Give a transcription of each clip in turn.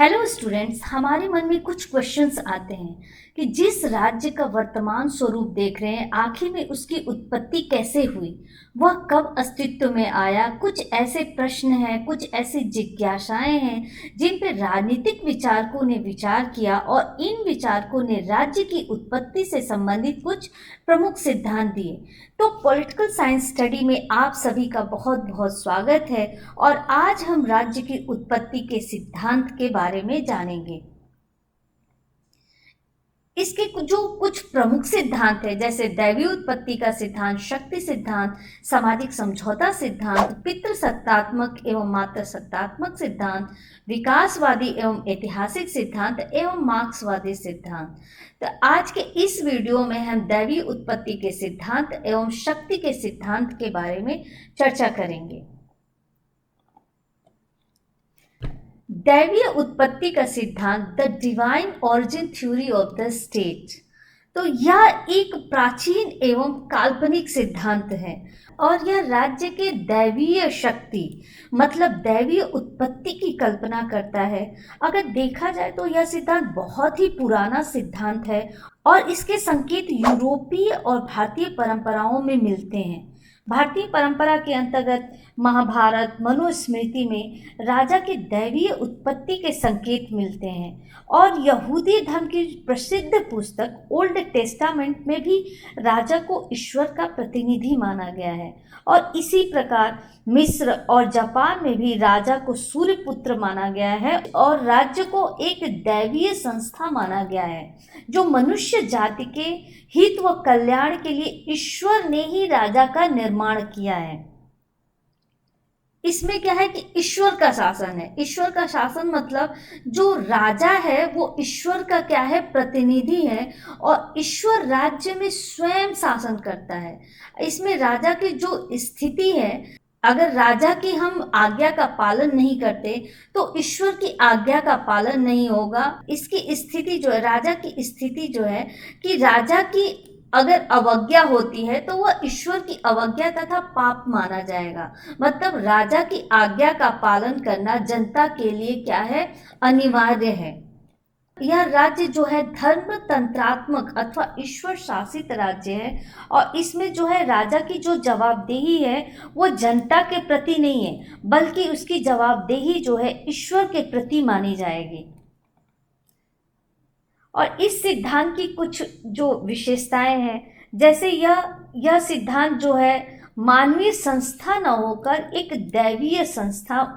Hello students, हमारे मन में कुछ क्वेश्चंस आते हैं कि जिस राज्य का वर्तमान स्वरूप देख रहे हैं, आखिर में उसकी उत्पत्ति कैसे हुई, वह कब अस्तित्व में आया। कुछ ऐसे प्रश्न हैं, कुछ ऐसी जिज्ञासाएं हैं जिन पर राजनीतिक विचारकों ने विचार किया और इन विचारकों ने राज्य की उत्पत्ति से संबंधित कुछ प्रमुख सिद्धांत दिए। तो पॉलिटिकल साइंस स्टडी में आप सभी का बहुत बहुत स्वागत है और आज हम राज्य की उत्पत्ति के सिद्धांत के बारे में जानेंगे। इसके जो कुछ प्रमुख सिद्धांत है, जैसे दैवीय उत्पत्ति का सिद्धांत, शक्ति सिद्धांत, सामाजिक समझौता सिद्धांत, पितृसत्तात्मक एवं मातृसत्तात्मक सिद्धांत, विकासवादी एवं ऐतिहासिक सिद्धांत एवं मार्क्सवादी सिद्धांत। तो आज के इस वीडियो में हम दैवीय उत्पत्ति के सिद्धांत एवं शक्ति के सिद्धांत के बारे में चर्चा करेंगे। दैवीय उत्पत्ति का सिद्धांत, the divine origin theory of the state. तो यह एक प्राचीन एवं काल्पनिक सिद्धांत है और यह राज्य के दैवीय शक्ति मतलब दैवीय उत्पत्ति की कल्पना करता है। अगर देखा जाए तो यह सिद्धांत बहुत ही पुराना सिद्धांत है और इसके संकेत यूरोपीय और भारतीय परंपराओं में मिलते हैं। भारतीय परंपरा के अंतर्गत महाभारत, मनुस्मृति में राजा की दैवीय उत्पत्ति के संकेत मिलते हैं और यहूदी धर्म की प्रसिद्ध पुस्तक ओल्ड टेस्टामेंट में भी राजा को ईश्वर का प्रतिनिधि माना गया है। और इसी प्रकार मिस्र और जापान में भी राजा को सूर्य पुत्र माना गया है और राज्य को एक दैवीय संस्था माना गया है जो मनुष्य जाति के हित व कल्याण के लिए ईश्वर ने ही राजा का निर्माण किया है। इसमें क्या है कि ईश्वर का शासन है। ईश्वर का शासन मतलब जो राजा है वो ईश्वर का क्या है, प्रतिनिधि है और ईश्वर राज्य में स्वयं शासन करता है। इसमें राजा की जो स्थिति है, अगर राजा की हम आज्ञा का पालन नहीं करते तो ईश्वर की आज्ञा का पालन नहीं होगा। इसकी स्थिति जो है, राजा की स्थिति जो है कि राजा की अगर अवज्ञा होती है तो वह ईश्वर की अवज्ञा तथा पाप माना जाएगा। मतलब राजा की आज्ञा का पालन करना जनता के लिए क्या है, अनिवार्य है। यह राज्य जो है धर्म तंत्रात्मक अथवा ईश्वर शासित राज्य है और इसमें जो है राजा की जो जवाबदेही है वो जनता के प्रति नहीं है, बल्कि उसकी जवाबदेही जो है ईश्वर के प्रति मानी जाएगी। और इस सिद्धांत की कुछ जो विशेषताएं हैं, जैसे यह सिद्धांत जो है मानवीय संस्था न होकर एक दैवीय संस्था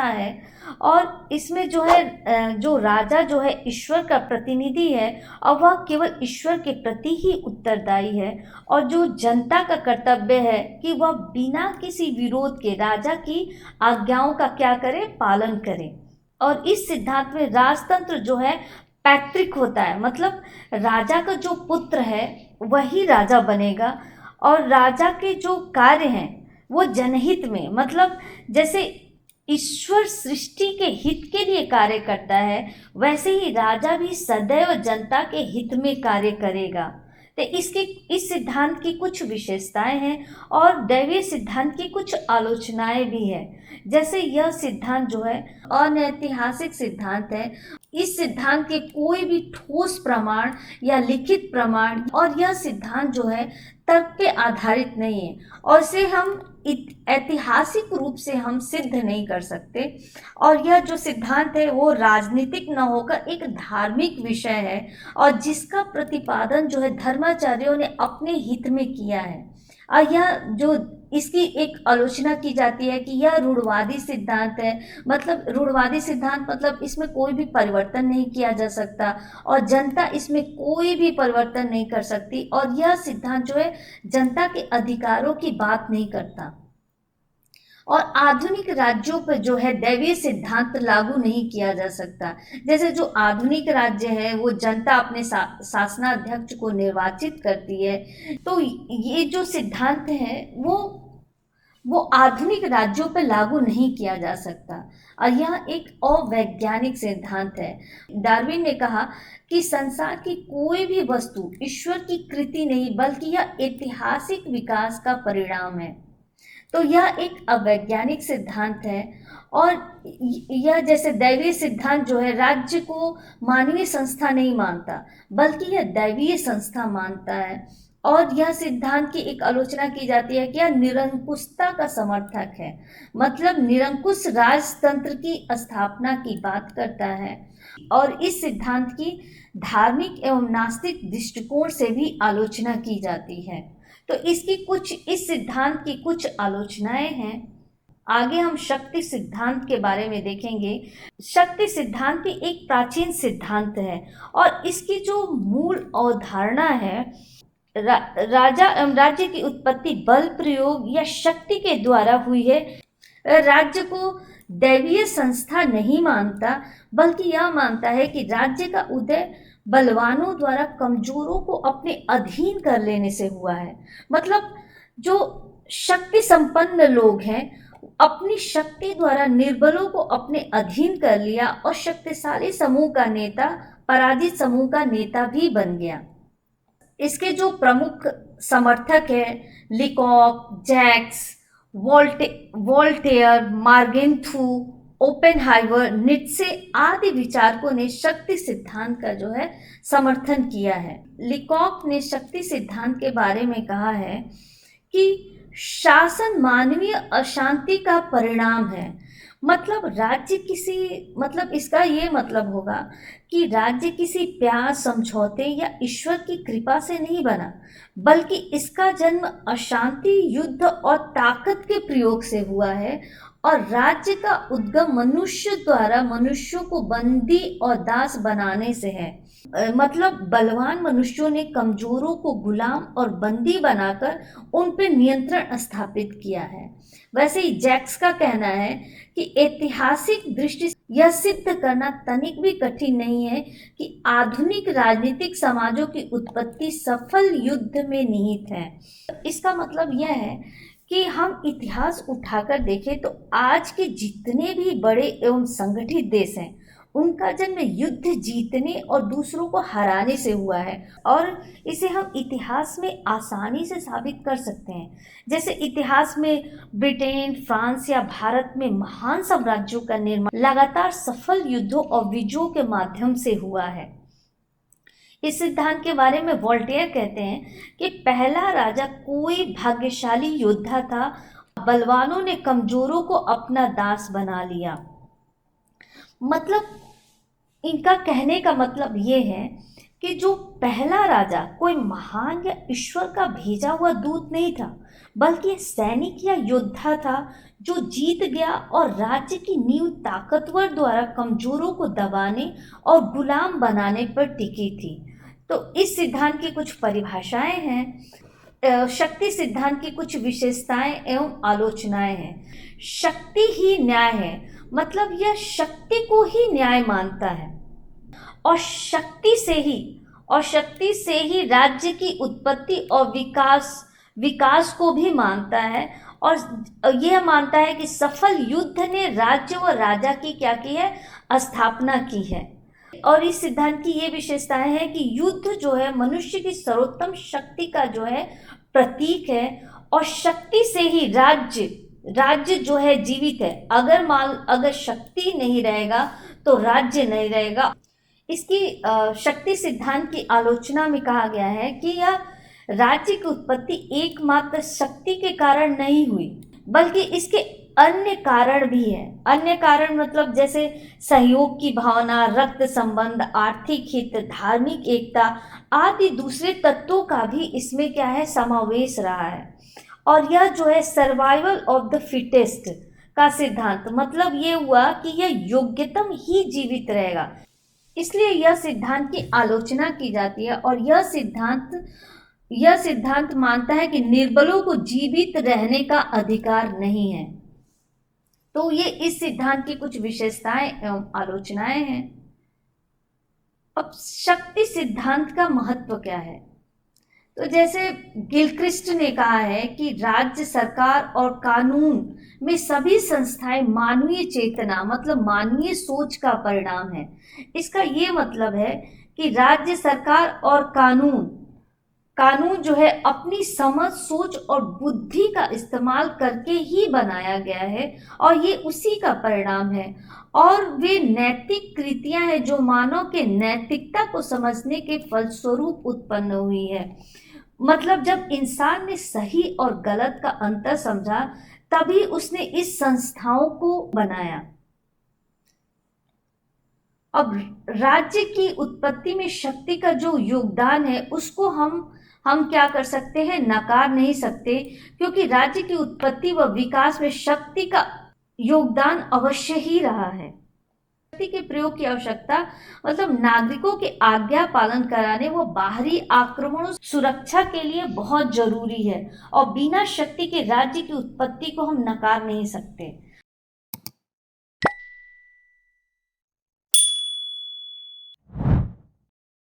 है और इसमें जो है जो राजा जो है ईश्वर का प्रतिनिधि है और वह केवल ईश्वर के प्रति ही उत्तरदायी है और जो जनता का कर्तव्य है कि वह बिना किसी विरोध के राजा की आज्ञाओं का क्या करे, पालन करे। और इस सिद्धांत में राजतंत्र जो है पैतृक होता है, मतलब राजा का जो पुत्र है वही राजा बनेगा और राजा के जो कार्य हैं वो जनहित में, मतलब जैसे ईश्वर सृष्टि के हित के लिए कार्य करता है वैसे ही राजा भी सदैव जनता के हित में कार्य करेगा। तो इस सिद्धांत की कुछ विशेषताएं हैं और दैवीय सिद्धांत की कुछ आलोचनाएं भी है। जैसे यह सिद्धांत जो है अनैतिहासिक सिद्धांत है। इस सिद्धांत के कोई भी ठोस प्रमाण या लिखित प्रमाण और यह सिद्धांत जो है तर्क पे आधारित नहीं है और इसे हम ऐतिहासिक रूप से हम सिद्ध नहीं कर सकते। और यह जो सिद्धांत है वो राजनीतिक न होकर एक धार्मिक विषय है और जिसका प्रतिपादन जो है धर्माचार्यों ने अपने हित में किया है। और यह जो इसकी एक आलोचना की जाती है कि यह रूढ़वादी सिद्धांत है। मतलब रूढ़वादी सिद्धांत मतलब इसमें कोई भी परिवर्तन नहीं किया जा सकता और जनता इसमें कोई भी परिवर्तन नहीं कर सकती और यह सिद्धांत जो है जनता के अधिकारों की बात नहीं करता। और आधुनिक राज्यों पर जो है दैवीय सिद्धांत लागू नहीं किया जा सकता। जैसे जो आधुनिक राज्य है वो जनता अपने शासनाध्यक्ष को निर्वाचित करती है, तो ये जो सिद्धांत है वो आधुनिक राज्यों पर लागू नहीं किया जा सकता और यह एक अवैज्ञानिक सिद्धांत है। डार्विन ने कहा कि संसार की कोई भी वस्तु ईश्वर की कृति नहीं बल्कि यह ऐतिहासिक विकास का परिणाम है। तो यह एक अवैज्ञानिक सिद्धांत है। और यह जैसे दैवीय सिद्धांत जो है राज्य को मानवीय संस्था नहीं मानता, बल्कि यह दैवीय संस्था मानता है। और यह सिद्धांत की एक आलोचना की जाती है कि यह निरंकुशता का समर्थक है, मतलब निरंकुश राजतंत्र की स्थापना की बात करता है। और इस सिद्धांत की धार्मिक एवं नास्तिक दृष्टिकोण से भी आलोचना की जाती है। तो इस सिद्धांत की कुछ आलोचनाएं हैं। आगे हम शक्ति सिद्धांत के बारे में देखेंगे। शक्ति सिद्धांत भी एक प्राचीन सिद्धांत है और इसकी जो मूल अवधारणा है, राजा एवं राज्य की उत्पत्ति बल प्रयोग या शक्ति के द्वारा हुई है। राज्य को दैवीय संस्था नहीं मानता, बल्कि यह मानता है कि राज्य का उदय बलवानों द्वारा कमजोरों को अपने अधीन कर लेने से हुआ है। मतलब जो शक्ति संपन्न लोग हैं, अपनी शक्ति द्वारा निर्बलों को अपने अधीन कर लिया और शक्तिशाली समूह का नेता पराजित समूह का नेता भी बन गया। इसके जो प्रमुख समर्थक हैं, Leacock, Jacques, Voltaire, मार्गेंथू, Oppenheimer, Nietzsche आदि विचारकों ने शक्ति सिद्धांत का जो है समर्थन किया है। लिकॉक ने शक्ति सिद्धांत के बारे में कहा है कि शासन मानवीय अशांति का परिणाम है। मतलब इसका ये मतलब होगा कि राज्य किसी प्यार, समझौते या ईश्वर की कृपा से नहीं बना, बल्कि इसका जन्म अशांति, युद्ध और ताकत के प्रयोग से हुआ है। और राज्य का उद्गम मनुष्य द्वारा मनुष्यों को बंदी और दास बनाने से है। मतलब बलवान मनुष्यों ने कमजोरों को गुलाम और बंदी बनाकर उन पर नियंत्रण स्थापित किया है। वैसे ही जैक्स का कहना है कि ऐतिहासिक दृष्टि से यह सिद्ध करना तनिक भी कठिन नहीं है कि आधुनिक राजनीतिक समाजों की उत्पत्ति सफल युद्ध में निहित है। इसका मतलब यह है कि हम इतिहास उठाकर देखें तो आज के जितने भी बड़े एवं संगठित देश हैं, उनका जन्म युद्ध जीतने और दूसरों को हराने से हुआ है। और इसे हम इतिहास में आसानी से साबित कर सकते हैं। जैसे इतिहास में ब्रिटेन, फ्रांस या भारत में महान साम्राज्यों का निर्माण लगातार सफल युद्धों और विजयों के माध्यम से हुआ है। इस सिद्धांत के बारे में वोल्टेयर कहते हैं कि पहला राजा कोई भाग्यशाली योद्धा था, बलवानों ने कमजोरों को अपना दास बना लिया। मतलब इनका कहने का मतलब ये है कि जो पहला राजा कोई महान या ईश्वर का भेजा हुआ दूत नहीं था, बल्कि सैनिक या योद्धा था जो जीत गया और राज्य की नींव ताकतवर द्वारा कमजोरों को दबाने और गुलाम बनाने पर टिकी थी। तो इस सिद्धांत की कुछ परिभाषाएं हैं। शक्ति सिद्धांत की कुछ विशेषताएं एवं आलोचनाएं हैं। शक्ति ही न्याय है, मतलब यह शक्ति को ही न्याय मानता है और शक्ति से ही राज्य की उत्पत्ति और विकास को भी मानता है। और यह मानता है कि सफल युद्ध ने राज्य व राजा की क्या की है, स्थापना की है। और इस सिद्धांत की ये विशेषताएं हैं कि युद्ध जो है मनुष्य की सर्वोत्तम शक्ति का जो है प्रतीक है और शक्ति से ही राज्य जो है जीवित है। अगर शक्ति नहीं रहेगा तो राज्य नहीं रहेगा। इसकी शक्ति सिद्धांत की आलोचना में कहा गया है कि यह राज्य की उत्पत्ति एकमात्र शक्ति के कारण नहीं हुई, बल्कि इसके अन्य कारण भी है। अन्य कारण मतलब जैसे सहयोग की भावना, रक्त संबंध, आर्थिक हित, धार्मिक एकता आदि दूसरे तत्वों का भी इसमें क्या है, समावेश रहा है। और यह जो है सर्वाइवल ऑफ द फिटेस्ट का सिद्धांत, मतलब ये हुआ कि यह योग्यतम ही जीवित रहेगा, इसलिए यह सिद्धांत की आलोचना की जाती है। और यह सिद्धांत मानता है कि निर्बलों को जीवित रहने का अधिकार नहीं है। तो ये इस सिद्धांत की कुछ विशेषताएं एवं आलोचनाएं हैं। अब शक्ति सिद्धांत का महत्व क्या है? तो जैसे गिलक्रिस्ट ने कहा है कि राज्य, सरकार और कानून में सभी संस्थाएं मानवीय चेतना मतलब मानवीय सोच का परिणाम है। इसका ये मतलब है कि राज्य, सरकार और कानून कानून जो है अपनी समझ, सोच और बुद्धि का इस्तेमाल करके ही बनाया गया है और ये उसी का परिणाम है। और वे नैतिक कृतियां हैं जो मानव के नैतिकता को समझने के फलस्वरूप उत्पन्न हुई है। मतलब जब इंसान ने सही और गलत का अंतर समझा, तभी उसने इस संस्थाओं को बनाया। अब राज्य की उत्पत्ति में शक्ति का जो योगदान है उसको हम क्या कर सकते हैं, नकार नहीं सकते, क्योंकि राज्य की उत्पत्ति व विकास में शक्ति का योगदान अवश्य ही रहा है। शक्ति के प्रयोग की आवश्यकता मतलब नागरिकों के आज्ञा पालन कराने व बाहरी आक्रमणों से सुरक्षा के लिए बहुत जरूरी है, और बिना शक्ति के राज्य की उत्पत्ति को हम नकार नहीं सकते।